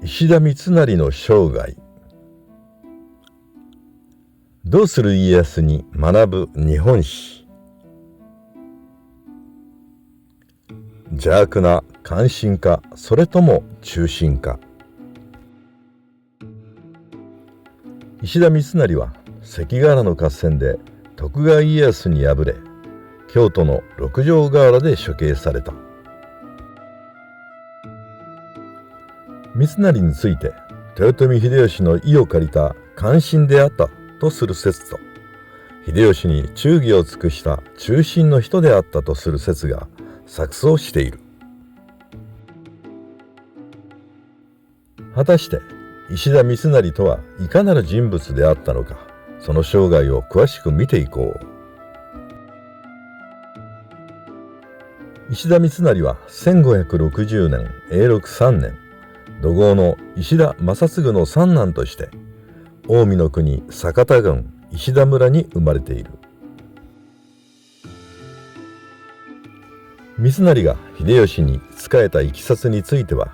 石田三成の生涯。どうする家康に学ぶ日本史。邪悪な関心か、それとも忠心か。石田三成は関ヶ原の合戦で徳川家康に敗れ、京都の六条河原で処刑された。三成について豊臣秀吉の意を借りた関心であったとする説と、秀吉に忠義を尽くした忠心の人であったとする説が錯綜している。果たして石田三成とはいかなる人物であったのか、その生涯を詳しく見ていこう。石田三成は1560年永禄3年、土豪の石田正嗣の三男として近江の国酒田郡石田村に生まれている。三成が秀吉に仕えたいきさつについては、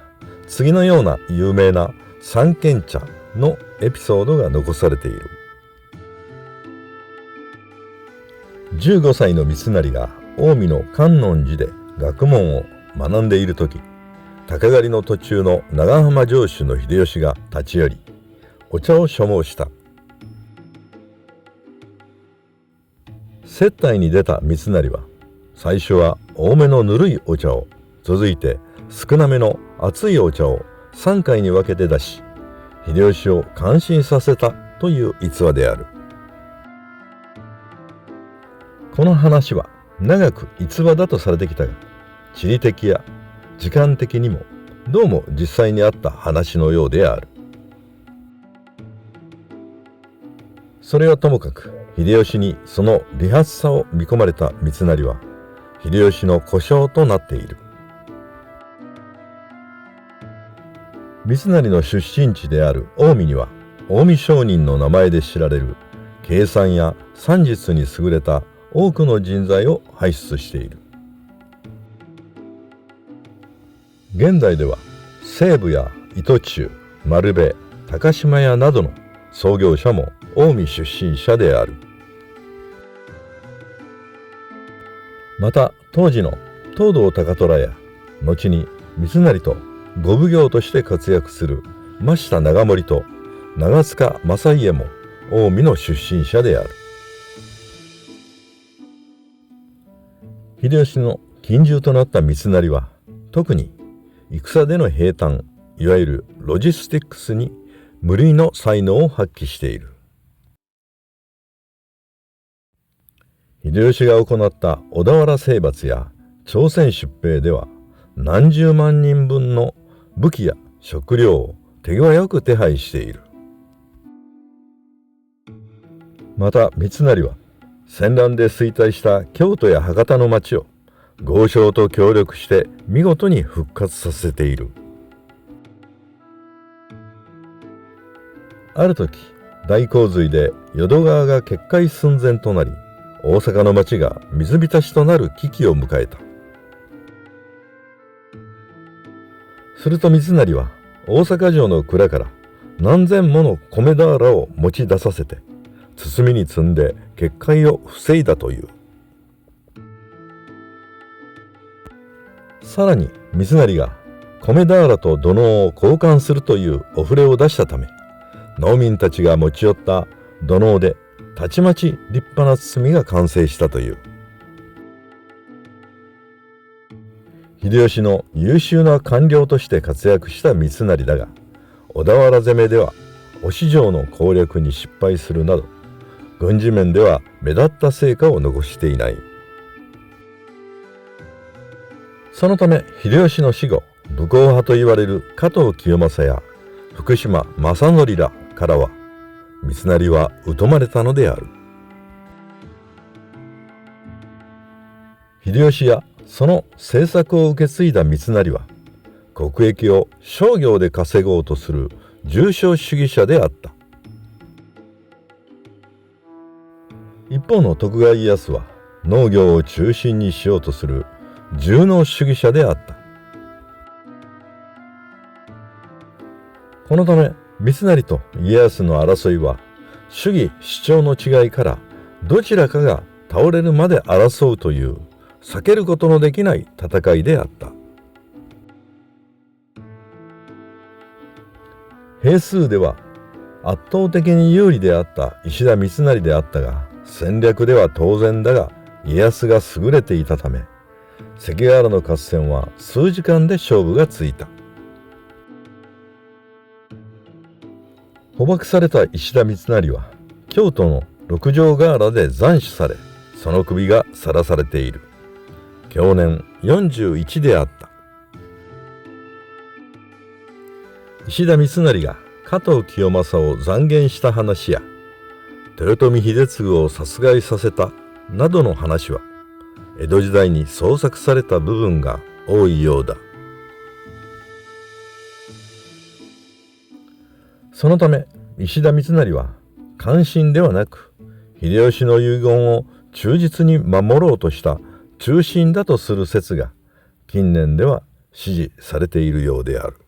次のような有名な三賢茶のエピソードが残されている。15歳の三成が近江の観音寺で学問を学んでいるとき、鷹狩りの途中の長浜城主の秀吉が立ち寄り、お茶を所望した。接待に出た三成は、最初は多めのぬるいお茶を、続いて少なめの熱いお茶を3回に分けて出し、秀吉を感心させたという逸話である。この話は長く逸話だとされてきたが、地理的や時間的にもどうも実際にあった話のようである。それはともかく、秀吉にその利発さを見込まれた三成は秀吉の小姓となっている。三成の出身地である近江には、近江商人の名前で知られる計算や算術に優れた多くの人材を輩出している。現代では西武や糸中、丸部、高島屋などの創業者も近江出身者である。また当時の東堂高虎や、後に三成と五奉行として活躍する真下長盛と長塚正家も近江の出身者である。秀吉の近習となった三成は、特に戦での兵隊、いわゆるロジスティックスに無類の才能を発揮している。秀吉が行った小田原征伐や朝鮮出兵では、何十万人分の武器や食料を手際よく手配している。また三成は戦乱で衰退した京都や博多の町を豪商と協力して見事に復活させている。ある時、大洪水で淀川が決壊寸前となり、大阪の町が水浸しとなる危機を迎えた。すると三成は大阪城の蔵から何千もの米俵を持ち出させて、包みに積んで決壊を防いだという。さらに三成が米俵と土のを交換するというお触れを出したため、農民たちが持ち寄った土のでたちまち立派な包みが完成したという。秀吉の優秀な官僚として活躍した三成だが、小田原攻めでは忍城の攻略に失敗するなど、軍事面では目立った成果を残していない。そのため秀吉の死後、武功派と言われる加藤清正や福島正則らからは、三成は疎まれたのである。秀吉やその政策を受け継いだ三成は、国益を商業で稼ごうとする重商主義者であった。一方の徳川家康は農業を中心にしようとする重農主義者であった。このため三成と家康の争いは主義主張の違いからどちらかが倒れるまで争うという避けることのできない戦いであった。兵数では圧倒的に有利であった石田三成であったが、戦略では当然だが家康が優れていたため、関ヶ原の合戦は数時間で勝負がついた。捕獲された石田三成は京都の六条河原で斬首され、その首が晒されている。享年41であった。石田三成が加藤清正を讒言した話や、豊臣秀次を殺害させたなどの話は、江戸時代に創作された部分が多いようだ。そのため石田三成は感心ではなく、秀吉の遺言を忠実に守ろうとした忠臣だとする説が近年では支持されているようである。